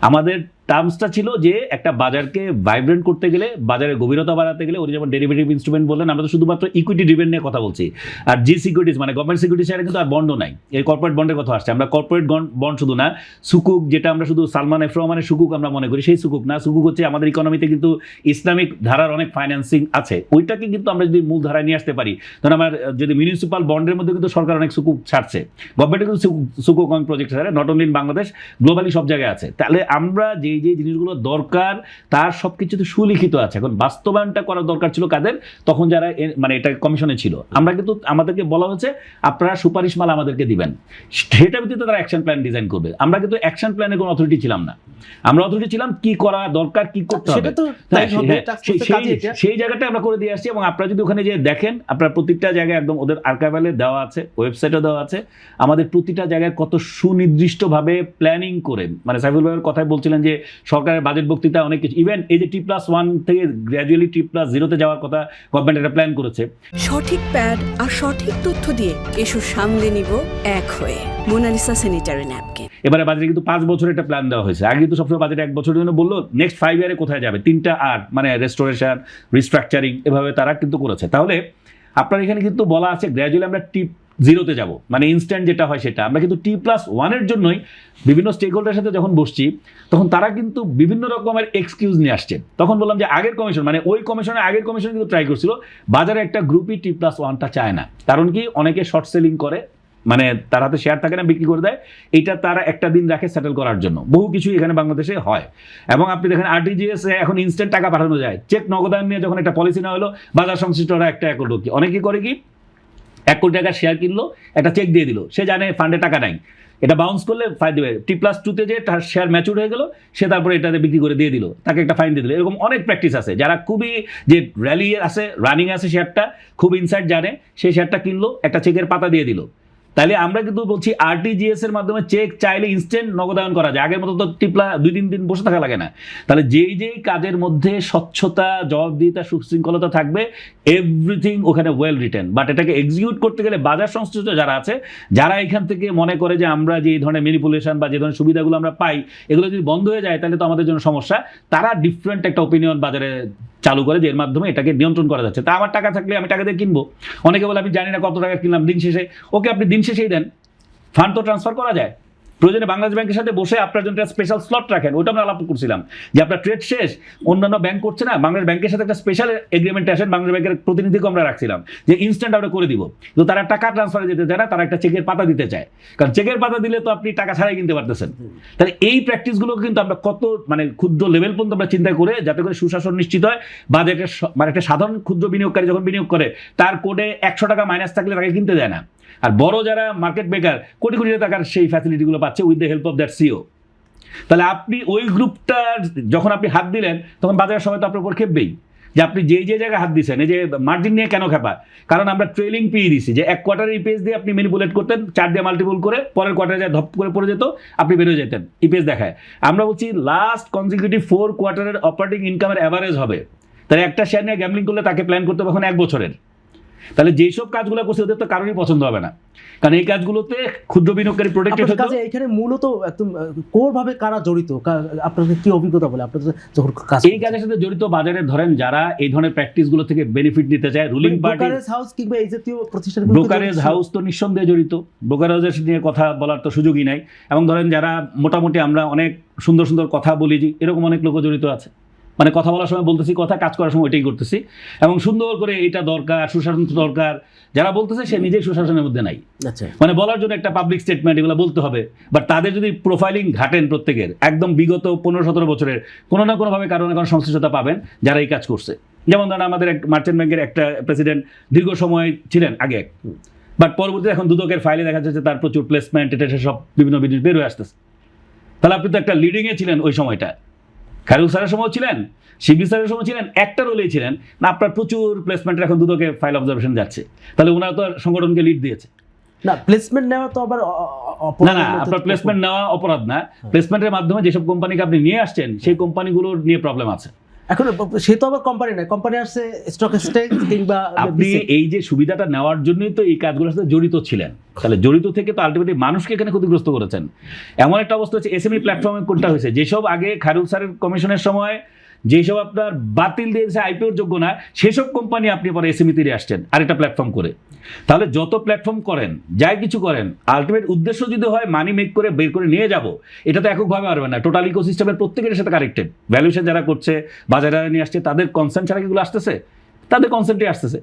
আমাদের টার্মসটা ছিল যে একটা বাজারকে ভাইব্রেন্ট করতে গেলে, বাজারের গভীরতা বাড়াতে গেলে, ওই যেমন ডেরিভেটিভ ইনস্ট্রুমেন্ট বললেন, আমরা তো শুধুমাত্র ইকুইটি ড্রিভেন নিয়ে কথা বলছি। আর জি সিকিউরিটিজ মানে গভর্নমেন্ট সিকিউরিটিজ ছাড়া কিন্তু আর বন্ডও নাই, এই কর্পোরেট বন্ডের কথা আসছে। আমরা কর্পোরেট বন্ড শুধু না, সুকুক যেটা আমরা শুধু সালমান এফ রহমানের সুকুক আমরা মনে করি, সেই সুকুক না। সুকুক হচ্ছে আমাদের ইকোনমিতে কিন্তু ইসলামিক ধারার অনেক ফাইন্যান্সিং আছে, ওইটাকে কিন্তু আমরা যদি মূল ধারায় নিয়ে আসতে পারি, তখন আমার যদি মিউনিসিপাল বন্ডের মধ্যে কিন্তু সরকার অনেক সুকুক ছাড়ছে, গভর্নমেন্ট কিন্তু সুকুক অনেক প্রজেক্ট ছাড়ে, not only in Bangladesh, globally সব জায়গায় আছে। তাহলে আমরা যেই জিনিসগুলো দরকার তার সব কিছুতে সুলিখিত আছে। এখন বাস্তবায়নটা করার দরকার ছিল কাদের? তখন যারা মানে এটা কমিশনে ছিল। আমরা কিন্তু আমাদেরকে বলা হচ্ছে আপনারা সুপারিশ মাল আমাদেরকে দিবেন, সেটার ভিত্তিতে তারা অ্যাকশন প্ল্যান ডিজাইন করবে। আমরা কিন্তু অ্যাকশন প্ল্যানের কোনো অথরিটি ছিলাম না, আমরা অথরিটি ছিলাম কি করা দরকার, কি করতে হবে, সেই জায়গাটা আমরা করে দিয়ে আসছি। এবং আপনারা যদি ওখানে যে দেখেন, আপনার প্রত্যেকটা জায়গায় একদম ওদের আর্কাইভালে দেওয়া আছে, ওয়েবসাইটে দেওয়া আছে, আমাদের প্রতিটা জায়গায় কত সুনির্দিষ্টভাবে প্ল্যানিং করে, মানে সাইফুল ভাইয়ের কথাই বলছিলেন যে সরকারের বাজেট বক্তৃতা অনেক কিছু, ইভেন এই যে T+1 থেকে গ্র্যাজুয়ালি T+0 যাওয়ার কথা গভর্নমেন্ট একটা প্ল্যান করেছে। সঠিক প্যাড আর সঠিক তথ্য দিয়ে এসব সামলে নিব এক হয়ে। Monalisa sanitary napkin. এবারে বাজেটে কিন্তু 5 বছরের একটা প্ল্যান দেওয়া হয়েছে। আগে কিন্তু সবসময় বাজেট 1 বছরের জন্য বললো, নেক্সট 5 ইয়ারে কোথায় যাবে, 3টা আর মানে রেস্টোরেশন, রিস্ট্রাকচারিং, এভাবে তারা কিন্তু করেছে। তাহলে আপনার এখানে কিন্তু বলা আছে গ্র্যাজুয়ালি আমরা T0 যাব, মানে ইনস্ট্যান্ট যেটা হয় সেটা। আমরা কিন্তু T+1 জন্যই বিভিন্ন স্টেক হোল্ডারের সাথে যখন বসছি, তখন তারা কিন্তু বিভিন্ন রকমের এক্সকিউজ নিয়ে আসছে। তখন বললাম যে আগের কমিশন, মানে ওই কমিশনের আগের কমিশন কিন্তু ট্রাই করছিল, বাজারে একটা গ্রুপই T+1টা চায় না। কারণ কি, অনেকে শর্ট সেলিং করে, মানে তার হাতে শেয়ার থাকে না, বিক্রি করে দেয়, এটা তারা একটা দিন রাখে সেটেল করার জন্য। বহু কিছু এখানে বাংলাদেশে হয়। এবং আপনি দেখেন RTGS এখন ইনস্ট্যান্ট টাকা পাঠানো যায়, চেক নগদায়ন নিয়ে যখন একটা পলিসি না হলো, বাজার সংশ্লিষ্টরা একটা করলো কি, অনেকে করে কি, 1 কোটি টাকার শেয়ার কিনলো, একটা চেক দিয়ে দিল, সে জানে ফান্ডে টাকা নাই, এটা বাউন্স করলে ফাইন দেবে। T+2 যে তার শেয়ার ম্যাচুর হয়ে গেল, সে তারপরে এটাতে বিক্রি করে দিয়ে দিল, তাকে একটা ফাইন দিয়ে দিল। এরকম অনেক প্র্যাকটিস আছে। যারা খুবই যে র্যালি আছে, রানিং আছে শেয়ারটা, খুব ইনসাইড জানে, সেই শেয়ারটা কিনলো, একটা চেকের পাতা দিয়ে দিল। তাহলে আমরা কিন্তু বলছি RTGS এর মাধ্যমে চেক চাইলে ইনস্ট্যান্ট নগদায়ন করা যায়, আগের মতো তো 2-3 দিন বসে থাকা লাগে না। তাহলে যেই কাজের মধ্যে স্বচ্ছতা, জবাবদিহিতা, সুশৃঙ্খলতা থাকবে, এভরিথিং ওখানে ওয়েল রিটেন। বাট এটাকে এক্সিকিউট করতে গেলে বাজার সংশ্লিষ্ট যারা আছে, যারা এখান থেকে মনে করে যে আমরা যে ধরনের ম্যানিপুলেশন বা যে ধরনের সুবিধাগুলো আমরা পাই, এগুলো যদি বন্ধ হয়ে যায় তাহলে তো আমাদের জন্য সমস্যা, তারা ডিফারেন্ট একটা ওপিনিয়ন বাজারে চালু করে, যে এর মাধ্যমে এটাকে নিয়ন্ত্রণ করা যাচ্ছে। তা আমার টাকা থাকলে আমি টাকা দিয়ে কিনবো। অনেকে বলে আমি জানি না কত টাকা কিনলাম, দিন শেষে, ওকে আপনি দিন শেষেই দেন, ফান্ড তো ট্রান্সফার করা যায়। প্রয়োজনে বাংলাদেশ ব্যাংকের সাথে বসে আপনার জন্য একটা স্পেশাল স্লট রাখেন, ওইটা আমরা আলাপ করছিলাম যে আপনার ট্রেড শেষ, অন্যান্য ব্যাংক করছে না, বাংলাদেশ ব্যাংকের সাথে একটা স্পেশাল এগ্রিমেন্টে আসেন, বাংলাদেশ ব্যাংকের প্রতিনিধিকে আমরা রাখছিলাম যে ইনস্ট্যান্ট আমরা করে দিব। তো তারা টাকা ট্রান্সফারে যেতে চায় না, তারা একটা চেকের পাতা দিতে চায়, কারণ চেকের পাতা দিলে তো আপনি টাকা ছাড়াই কিনতে পারতেছেন। তাহলে এই প্র্যাকটিসগুলো কিন্তু আমরা কত মানে ক্ষুদ্র লেভেল পর্যন্ত আমরা চিন্তা করে, যাতে করে সুশাসন নিশ্চিত হয়। বাজেটের মানে একটা সাধারণ ক্ষুদ্র বিনিয়োগকারী যখন বিনিয়োগ করে, তার কোডে 100 টাকা মাইনাস থাকলে তাকে কিনতে দেয় না। আর বড় যারা মার্কেট মেকার কোটি কোটি টাকার সেই ফ্যাসিলিটিগুলো পাচ্ছে with the help of that CO. তাহলে আপনি ওই গ্রুপটার যখন আপনি হাত দিলেন, তখন বাজারের সময় তো আপনার উপর খেপবেই যে আপনি যে জায়গায় হাত দিচ্ছেন। এই যে মার্জিন নিয়ে কেন খেপা, কারণ আমরা ট্রেলিং পেয়ে দিচ্ছি, যে 1 কোয়ার্টারের ইপিএস দিয়ে আপনি ম্যানিপুলেট করতেন, 4 দিয়ে মাল্টিপল করে, পরের কোয়ার্টারে যা ধপ করে পড়ে যেত, আপনি বেরোয় যেতেন, ইপিএস দেখায়। আমরা বলছি লাস্ট কনজিকিউটিভ 4 কোয়ার্টারের অপারেটিং ইনকামের অ্যাভারেজ হবে। তাহলে একটা শেয়ার নিয়ে গ্যাম্বলিং করলে তাকে প্ল্যান করতে হবে এখন 1 বছরের। তাহলে যেসব কাজগুলো করছে ওদের তো কারোরই পছন্দ হবে না, কারণ এই কাজগুলোতে ক্ষুদ্র বিনিয়োগকারী প্রোটেক্টেড হতো। এখানে মূলত একদম কোর ভাবে কারা জড়িত, আপনাদের কি অভিজ্ঞতা বলে আপনাদের যখন এই কাজের সাথে জড়িত বাজারে ধরেন যারা এই ধরনের প্র্যাকটিসগুলো থেকে বেনিফিট নিতে চায়, রুলিং পার্টি, ব্রোকারেজ হাউস কিংবা এই জাতীয় প্রতিষ্ঠানগুলো, ব্রোকারেজ হাউস তো নিঃসন্দেহে জড়িত, ব্রোকারেজ নিয়ে কথা বলার তো সুযোগই নাই। এবং ধরেন যারা মোটামুটি আমরা অনেক সুন্দর সুন্দর কথা বলি, এরকম অনেক লোক জড়িত আছে, মানে কথা বলার সময় বলতেছি কথা, কাজ করার সময় ওইটাই করতেছি, এবং সুন্দর করে এটা দরকার, সুশাসন দরকার, যারা বলতেছে সে নিজেই সুশাসনের মধ্যে নাই। মানে বলার জন্য একটা পাবলিক স্টেটমেন্ট এগুলো বলতে হবে, বাট তাদের যদি প্রোফাইলিং ঘাটেন প্রত্যেকের একদম বিগত 15-17 বছরের কোনো না কোনোভাবে কারো না কারো সংশ্লিষ্টতা পাবেন যারা এই কাজ করছে। যেমন ধরেন আমাদের এক মার্চেন্ট ব্যাংকের একটা প্রেসিডেন্ট দীর্ঘ সময় ছিলেন আগে, বাট পরবর্তীতে এখন দুদকের ফাইলে দেখা যাচ্ছে তার প্রচুর প্লেসমেন্ট, এটা সব বিভিন্ন জিনিস বের হয়ে আসতেছে। তাহলে আপনি তো একটা লিডিংয়ে ছিলেন ওই সময়টা, খায়রুল স্যারের সময় ছিলেন, শিবলি স্যারের সময় ছিলেন, একটা রোলেই ছিলেন না, আপনার প্রচুর প্লেসমেন্টের এখন দুদকে ফাইল অবজারভেশন যাচ্ছে। তাহলে ওনারা তো সংগঠনকে লিড দিয়েছে না, প্লেসমেন্ট নেওয়া তো আবার না, আপনার প্লেসমেন্ট নেওয়া অপরাধ না, প্লেসমেন্টের মাধ্যমে যেসব কোম্পানিকে আপনি নিয়ে আসছেন সেই কোম্পানিগুলোর নিয়ে প্রবলেম আছে। এখন সে তো আবার কোম্পানি না, কোম্পানি আসছে স্টক এক্সচেঞ্জ কিংবা আপনি BSE এই যে সুবিধাটা নেওয়ার জন্যই তো এই কাজগুলোর সাথে জড়িত ছিলেন, তাহলে জড়িত থেকে তো আলটিমেটলি মানুষকে এখানে ক্ষতিগ্রস্ত করেছেন। এমন একটা অবস্থা হচ্ছে এসএমই প্ল্যাটফর্মে কোনটা হয়েছে, যেসব আগে খায়রুল স্যারের কমিশনের সময় যেসব আপনার বাতিল দিয়েছে আইপিওর যোগ্য না, সেসব কোম্পানি আপনি পরে এসএমই তে আসছেন আরেকটা প্ল্যাটফর্ম করে। তাহলে যত প্ল্যাটফর্ম করেন, যাই কিছু করেন, আলটিমেট উদ্দেশ্য যদি হয় মানি মেক করে বের করে নিয়ে যাব, এটা তো এককভাবে পারবে না, টোটাল ইকোসিস্টেমের প্রত্যেকের সাথে কানেক্টেড। ভ্যালুয়েশন যারা করছে, বাজারে নিয়ে আসছে, তাদের কনসেন্ট ছাড়া কিগুলো আসতেছে, তাদের কনসেন্টে আসতেছে।